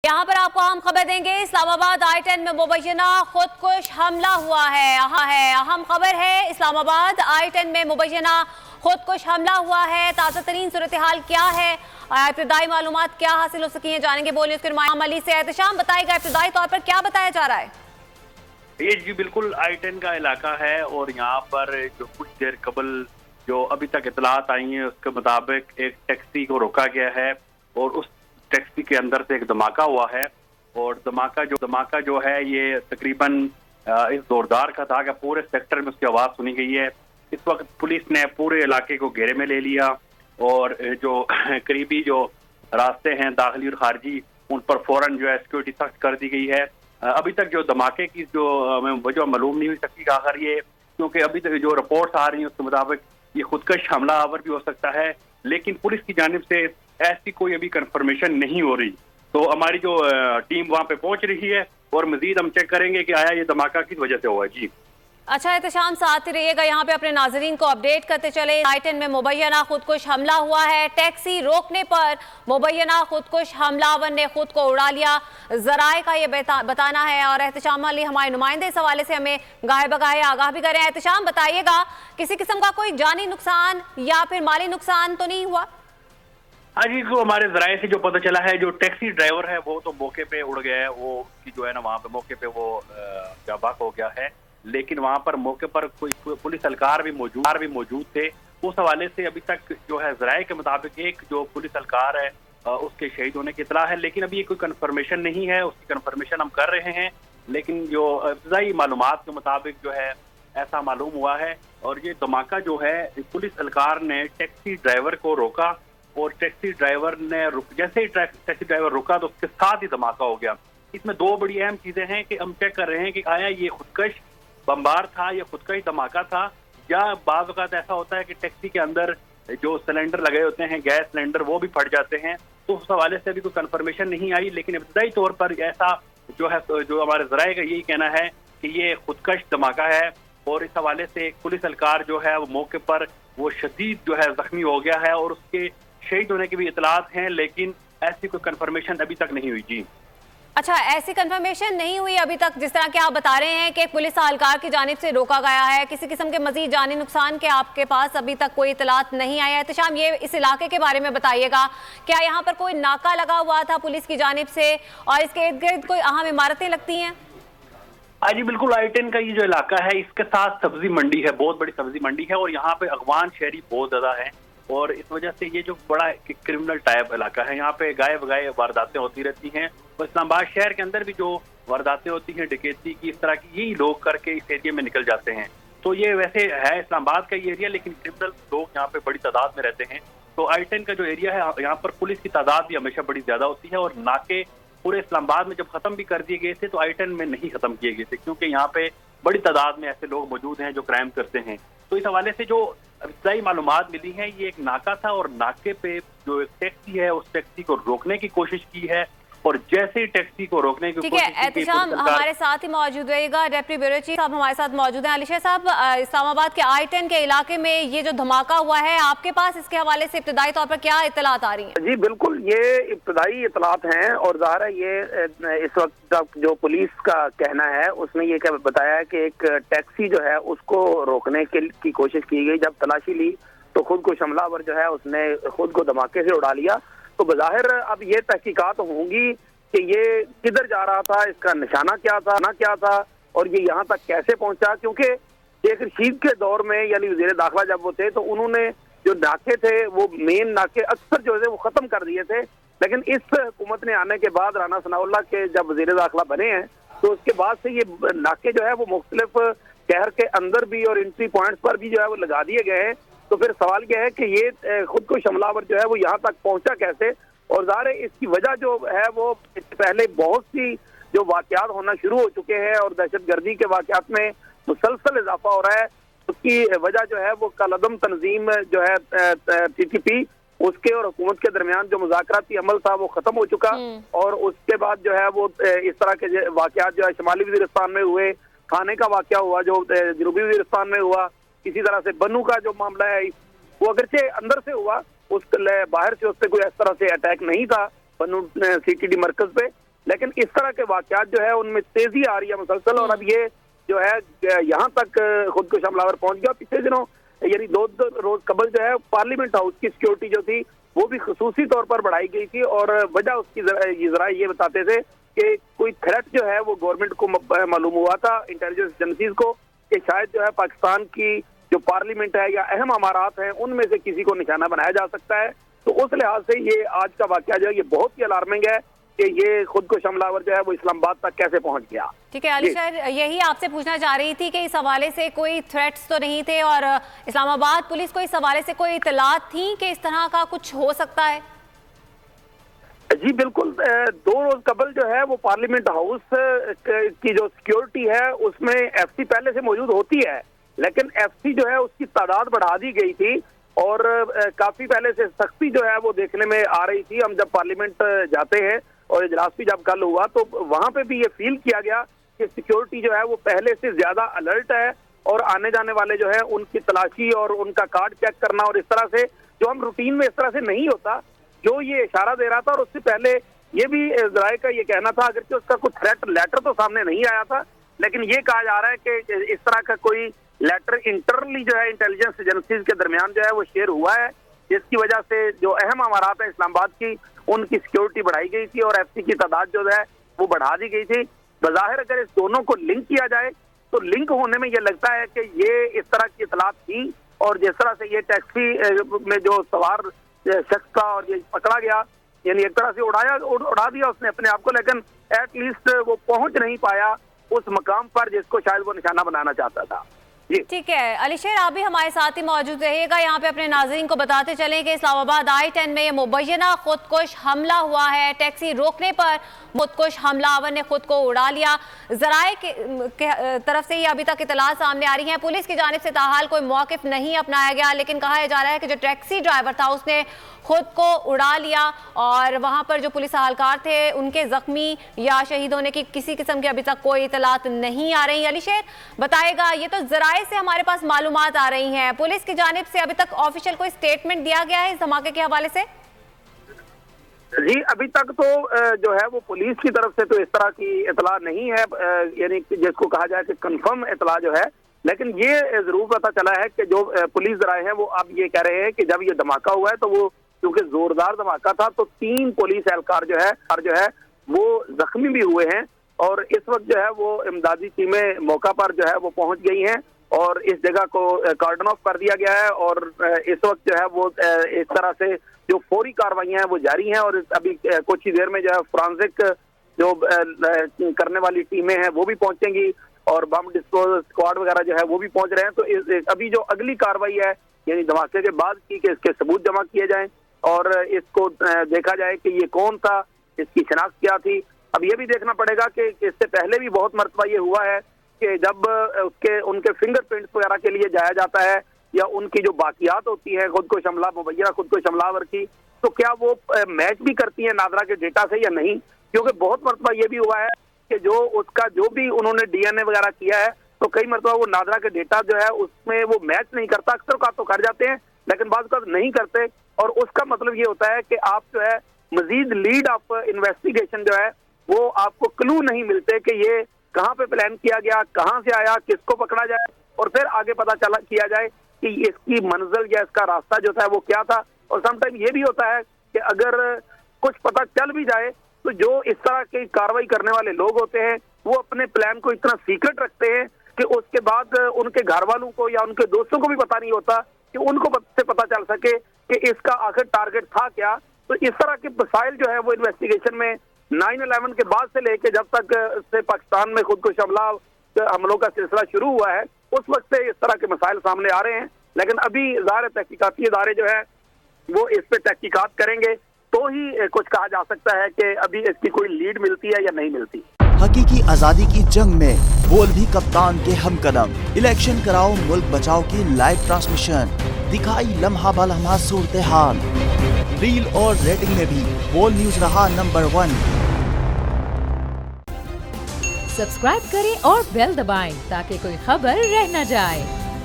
यहाँ पर आपको अहम खबर देंगे। इस्लामाबाद I-10 में मुबैना खुदकुश हमला हुआ है। अहम खबर है, इस्लामाबाद I-10 में मुबैना खुदकुश हमला हुआ है। ताज़ा तरीन सूरत हाल क्या है, इब्तदाई मालूमात क्या हासिल हो सकी हैं, जानेंगे बोलिए उसके नुमाइंदा अली से। एहतशाम बताएगा इब्तदाई तौर पर क्या बताया जा रहा है? ये जी बिल्कुल I-10 का इलाका है और यहाँ पर जो कुछ देर कबल जो अभी तक इतलात आई हैं उसके मुताबिक एक टैक्सी को रोका गया है और उस टैक्सी के अंदर से एक धमाका हुआ है। और धमाका जो है ये तकरीबन इस जोरदार का था कि पूरे सेक्टर में उसकी आवाज़ सुनी गई है। इस वक्त पुलिस ने पूरे इलाके को घेरे में ले लिया और जो करीबी जो रास्ते हैं दाखिली और खारजी उन पर फौरन जो है सिक्योरिटी सख्त कर दी गई है। अभी तक जो धमाके की जो वजह मालूम नहीं हुई सकती आखिर ये, क्योंकि अभी तक जो रिपोर्ट्स आ रही हैं उसके मुताबिक ये खुदकश हमला आवर भी हो सकता है, लेकिन पुलिस की जानिब से ऐसी कोई अभी कंफर्मेशन नहीं हो रही। तो हमारी जो टीम वहां पे पहुंच रही है और मजीद हम चेक करेंगे कि आया ये धमाका किस वजह से हुआ। जी अच्छा, एहतशाम साथ ही रहिएगा, यहाँ पे अपने नाजरीन को अपडेट करते चले। I-10 में मुबैना खुदकुश हमला हुआ है। टैक्सी रोकने पर मुबैना खुदकुश हमलावर ने खुद को उड़ा लिया, जराए का ये बताना है। और एहतशाम अली हमारे नुमाइंदे इस हवाले से हमें गाहे बगाहे आगाह भी करें। एहतशाम बताइएगा, किसी किस्म का कोई जानी नुकसान या फिर माली नुकसान तो नहीं हुआ? हाँ जी, को हमारे जराए से जो पता चला है जो टैक्सी ड्राइवर है वो तो मौके पे उड़ गया है, वो की जो है ना वहाँ पे मौके पे वो जाबाक हो गया है। लेकिन वहाँ पर मौके पर कोई पुलिस एहलकार भी मौजूद थे। उस हवाले से अभी तक जो है जराए के मुताबिक एक जो पुलिस एहलकार है उसके शहीद होने की इतला है, लेकिन अभी ये कोई कन्फर्मेशन नहीं है। उसकी कन्फर्मेशन हम कर रहे हैं, लेकिन जो इब्तदाई मालूमात के मुताबिक जो है ऐसा मालूम हुआ है। और ये धमाका जो है पुलिस एहलकार ने टैक्सी ड्राइवर को रोका और टैक्सी ड्राइवर ने जैसे ही टैक्सी ड्राइवर रुका तो उसके साथ ही धमाका हो गया। इसमें दो बड़ी अहम चीजें हैं कि हम चेक कर रहे हैं कि आया ये खुदकश बमबार था या खुदकश धमाका था, या बाज़ औक़ात ऐसा होता है कि टैक्सी के अंदर जो सिलेंडर लगे होते हैं गैस सिलेंडर वो भी फट जाते हैं। तो उस हवाले से अभी कोई कन्फर्मेशन नहीं आई, लेकिन इब्तदाई तौर पर ऐसा जो है जो हमारे ज़राए का यही कहना है कि ये खुदकश धमाका है। और इस हवाले से एक पुलिस एहलकार जो है वो मौके पर वो शदीद जो है जख्मी हो गया है और उसके शहीद होने की भी इतलात हैं, लेकिन ऐसी कोई कंफर्मेशन अभी तक नहीं हुई। जी अच्छा, ऐसी कंफर्मेशन नहीं हुई अभी तक, जिस तरह के आप बता रहे हैं कि पुलिस एहलकार की जानिब से रोका गया है, किसी किस्म के मजीद जानी नुकसान के आपके पास अभी तक कोई इतलात नहीं आया है। एहतशाम, ये इस इलाके के बारे में बताइएगा, क्या यहाँ पर कोई नाका लगा हुआ था पुलिस की जानिब से और इसके इर्द गिर्द कोई अहम इमारतें लगती हैं? हाँ जी बिल्कुल, I-10 का ये जो इलाका है इसके साथ सब्जी मंडी है, बहुत बड़ी सब्जी मंडी है और यहाँ पे अगवान शहरी बहुत ज्यादा है और इस वजह से ये जो बड़ा क्रिमिनल टाइप इलाका है, यहाँ पे गाये बगाए वारदातें होती रहती हैं। और इस्लामाबाद शहर के अंदर भी जो वारदातें होती हैं डकैती की, इस तरह की यही लोग करके इस एरिया में निकल जाते हैं। तो ये वैसे है इस्लामाबाद का ये एरिया, लेकिन क्रिमिनल लोग यहाँ पे बड़ी तादाद में रहते हैं। तो I-10 का जो एरिया है यहाँ पर पुलिस की तादाद भी हमेशा बड़ी ज्यादा होती है और नाके पूरे इस्लामाबाद में जब खत्म भी कर दिए गए थे तो I-10 में नहीं खत्म किए गए थे, क्योंकि यहाँ पे बड़ी तादाद में ऐसे लोग मौजूद हैं जो क्राइम करते हैं। तो इस हवाले से जो इब्तदाई मालूमात मिली है, ये एक नाका था और नाके पे जो एक टैक्सी है उस टैक्सी को रोकने की कोशिश की है और जैसे ही टैक्सी को रोकने की ठीक है। एहतशाम हमारे साथ ही मौजूद रहेगा, डेप्टी ब्यूरो चीफ साहब हमारे साथ मौजूद हैं। अलीशा साहब, इस्लामाबाद के I-10 के इलाके में ये जो धमाका हुआ है, आपके पास इसके हवाले से इब्तदाई तौर पर क्या इत्तलात आ रही हैं? जी बिल्कुल, ये इब्तदाई इत्तलात हैं और ज़ाहिर है ये इस वक्त तक जो पुलिस का कहना है उसने ये क्या बताया है कि एक टैक्सी जो है उसको रोकने की कोशिश की गई। जब तलाशी ली तो खुद को हमलावर जो है उसने खुद को धमाके से उड़ा लिया। तो बज़ाहिर अब ये तहकीकात होंगी कि ये किधर जा रहा था, इसका निशाना क्या था और ये यहाँ तक कैसे पहुंचा, क्योंकि शेख रशीद के दौर में यानी वज़ीर दाखिला जब वो थे तो उन्होंने जो नाके थे वो मेन नाके अक्सर जो है वो ख़त्म कर दिए थे। लेकिन इस हुकूमत ने आने के बाद राना सनाउल्लाह के जब वज़ीर दाखिला बने हैं तो उसके बाद से ये नाके जो है वो मुख्तलिफ शहर के अंदर भी और एंट्री पॉइंट्स पर भी जो है वो लगा दिए गए हैं। तो फिर सवाल यह है कि ये खुद को हमलावर जो है वो यहाँ तक पहुँचा कैसे, और ज़ाहिर है इसकी वजह जो है वो इससे पहले बहुत सी जो वाक़यात होना शुरू हो चुके हैं और दहशतगर्दी के वाक़यात में मुसलसल इजाफा हो रहा है। उसकी वजह जो है वो कलअदम तंजीम जो है TTP उसके और हुकूमत के दरमियान जो मुज़ाकराती अमल था वो ख़त्म हो चुका और उसके बाद जो है वो इस तरह के वाक़यात जो है शुमाली वज़ीरिस्तान में हुए, खाने का वाक़या हुआ जो जनूबी वज़ीरिस्तान में हुआ, इसी तरह से बनू का जो मामला है वो अगरचे अंदर से हुआ, उस बाहर से उससे कोई इस तरह से अटैक नहीं था बनू CTD मरकज पे, لیکن اس طرح کے واقعات جو ہے ان میں تیزی آ رہی ہے مسلسل, اور اب یہ جو ہے یہاں تک خودکش حملہ پہنچ گیا. پچھلے دنوں یعنی 2 روز قبل جو ہے پارلیمنٹ ہاؤس کی سیکیورٹی جو تھی وہ بھی خصوصی طور پر بڑھائی گئی تھی, اور وجہ اس کی ذرائع یہ بتاتے تھے کہ کوئی تھریٹ جو ہے وہ گورنمنٹ کو معلوم ہوا تھا, انٹیلیجنس ایجنسیز کو, کہ شاید جو ہے پاکستان کی جو پارلیمنٹ ہے یا اہم امارات ہیں ان میں سے کسی کو نشانہ بنایا جا سکتا ہے. تو اس لحاظ سے یہ آج کا واقعہ جو ہے یہ بہت ہی الارمنگ ہے کہ یہ خودکش حملہ آور جو ہے وہ اسلام آباد تک کیسے پہنچ گیا. ٹھیک ہے علی شہر, یہی آپ سے پوچھنا چاہ رہی تھی کہ اس حوالے سے کوئی تھریٹس تو نہیں تھے, اور اسلام آباد پولیس کو اس حوالے سے کوئی اطلاعات تھیں کہ اس طرح کا کچھ ہو سکتا ہے؟ جی بالکل, 2 روز قبل جو ہے وہ پارلیمنٹ ہاؤس کی جو سیکیورٹی ہے اس میں ایف سی پہلے سے موجود ہوتی ہے, لیکن ایف سی جو ہے اس کی تعداد بڑھا دی گئی تھی, اور کافی پہلے سے سختی جو ہے وہ دیکھنے میں آ رہی تھی. ہم جب پارلیمنٹ جاتے ہیں اور اجلاس بھی جب کل ہوا تو وہاں پہ بھی یہ فیل کیا گیا کہ سیکیورٹی جو ہے وہ پہلے سے زیادہ الرٹ ہے, اور آنے جانے والے جو ہے ان کی تلاشی اور ان کا کارڈ چیک کرنا اور اس طرح سے جو ہم روٹین میں اس طرح سے نہیں ہوتا, جو یہ اشارہ دے رہا تھا. اور اس سے پہلے یہ بھی ذرائع کا یہ کہنا تھا, اگرچہ اس کا کوئی تھریٹ لیٹر تو سامنے نہیں آیا تھا, لیکن یہ کہا جا رہا ہے کہ اس طرح کا کوئی لیٹر انٹرنلی جو ہے انٹیلیجنس ایجنسیز کے درمیان جو ہے وہ شیئر ہوا ہے, جس کی وجہ سے جو اہم امارات ہیں اسلام آباد کی ان کی سیکیورٹی بڑھائی گئی تھی, اور ایف سی کی تعداد جو ہے وہ بڑھا دی گئی تھی. بظاہر اگر اس دونوں کو لنک کیا جائے تو لنک ہونے میں یہ لگتا ہے کہ یہ اس طرح کی اطلاعات تھی, اور جس طرح سے یہ ٹیکسی میں جو سوار شخص تھا اور یہ پکڑا گیا, یعنی ایک طرح سے اڑا دیا اس نے اپنے آپ کو, لیکن ایٹ لیسٹ وہ پہنچ نہیں پایا اس مقام پر جس کو شاید وہ نشانہ بنانا چاہتا تھا. ٹھیک ہے علی شہر, آپ بھی ہمارے ساتھ ہی موجود رہیے گا. یہاں پہ اپنے ناظرین کو بتاتے چلیں کہ اسلام آباد I-10 میں یہ مبینہ خودکش حملہ ہوا ہے. ٹیکسی روکنے پر خودکش حملہ آور نے خود کو اڑا لیا. ذرائع کی طرف سے یہ ابھی تک اطلاعات سامنے آ رہی ہیں. پولیس کی جانب سے تاحال کوئی موقف نہیں اپنایا گیا, لیکن کہا جا رہا ہے کہ جو ٹیکسی ڈرائیور تھا اس نے خود کو اڑا لیا, اور وہاں پر جو پولیس اہلکار تھے ان کے زخمی یا شہید ہونے کی کسی قسم کی ابھی تک کوئی اطلاعات نہیں آ رہی. علی شہر بتائے گا, یہ تو ذرائع سے ہمارے پاس معلومات آ رہی ہیں, پولیس کی جانب سے ابھی تک آفیشیل کوئی سٹیٹمنٹ دیا گیا ہے اس دھماکے کے حوالے سے؟ جی ابھی تک تو جو ہے وہ پولیس کی طرف سے تو اس طرح کی اطلاع نہیں ہے, یعنی جس کو کہا جائے کہ کنفرم اطلاع جو ہے, لیکن یہ ضرور پتہ چلا ہے کہ جو پولیس ذرائع ہیں وہ اب یہ کہہ رہے ہیں کہ جب یہ دھماکہ ہوا ہے تو وہ کیونکہ زوردار دھماکہ تھا تو 3 پولیس اہلکار جو ہے وہ زخمی بھی ہوئے ہیں, اور اس وقت جو ہے وہ امدادی ٹیمیں موقع پر جو ہے وہ پہنچ گئی ہیں, اور اس جگہ کو کارڈن آف کر دیا گیا ہے, اور اس وقت جو ہے وہ اس طرح سے جو فوری کاروائیاں ہیں وہ جاری ہیں, اور ابھی کچھ ہی دیر میں جو ہے فرانزک جو کرنے والی ٹیمیں ہیں وہ بھی پہنچیں گی, اور بم ڈسپوزل اسکواڈ وغیرہ جو ہے وہ بھی پہنچ رہے ہیں. تو ابھی جو اگلی کاروائی ہے یعنی دھماکے کے بعد کی کہ اس کے ثبوت جمع کیے جائیں اور اس کو دیکھا جائے کہ یہ کون تھا, اس کی شناخت کیا تھی. اب یہ بھی دیکھنا پڑے گا کہ اس سے پہلے بھی بہت مرتبہ یہ ہوا ہے کہ جب ان کے فنگر پرنٹس وغیرہ کے لیے جایا جاتا ہے یا ان کی جو باقیات ہوتی ہے خودکش حملہ مبینہ خودکش حملہ آور کی, تو کیا وہ میچ بھی کرتی ہیں نادرا کے ڈیٹا سے یا نہیں, کیونکہ بہت مرتبہ یہ بھی ہوا ہے کہ جو اس کا جو بھی انہوں نے ڈی این اے وغیرہ کیا ہے تو کئی مرتبہ وہ نادرا کے ڈیٹا جو ہے اس میں وہ میچ نہیں کرتا. اکثر اوقات تو کر جاتے ہیں لیکن بعض اوقات نہیں کرتے, اور اس کا مطلب یہ ہوتا ہے کہ آپ جو ہے مزید لیڈ آف انویسٹیگیشن جو ہے وہ آپ کو کلو نہیں ملتے کہ یہ کہاں پہ پلان کیا گیا, کہاں سے آیا, کس کو پکڑا جائے, اور پھر آگے پتہ کیا جائے کہ اس کی منزل یا اس کا راستہ جو تھا وہ کیا تھا. اور سم ٹائم یہ بھی ہوتا ہے کہ اگر کچھ پتہ چل بھی جائے تو جو اس طرح کی کاروائی کرنے والے لوگ ہوتے ہیں وہ اپنے پلان کو اتنا سیکرٹ رکھتے ہیں کہ اس کے بعد ان کے گھر والوں کو یا ان کے دوستوں کو بھی پتہ نہیں ہوتا کہ ان کو سے پتہ چل سکے کہ اس کا آخر ٹارگٹ تھا کیا. تو اس طرح کے مسائل جو ہے وہ انویسٹیگیشن میں 9/11 کے بعد سے لے کے جب تک سے پاکستان میں خودکش حملوں کا سلسلہ شروع ہوا ہے اس وقت سے اس طرح کے مسائل سامنے آ رہے ہیں. لیکن ابھی ظاہر تحقیقاتی ادارے جو ہے وہ اس پہ تحقیقات کریں گے تو ہی کچھ کہا جا سکتا ہے کہ ابھی اس کی کوئی لیڈ ملتی ہے یا نہیں ملتی. حقیقی آزادی کی جنگ میں بول بھی کپتان کے ہم قدم. الیکشن کراؤ ملک بچاؤ کی لائیو ٹرانسمیشن, دکھائی لمحہ بلمحہ صورتحال, ریل اور ریٹنگ میں بھی بول نیوز رہا نمبر 1. سبسکرائب کریں اور بیل دبائیں تاکہ کوئی خبر رہ نہ جائے.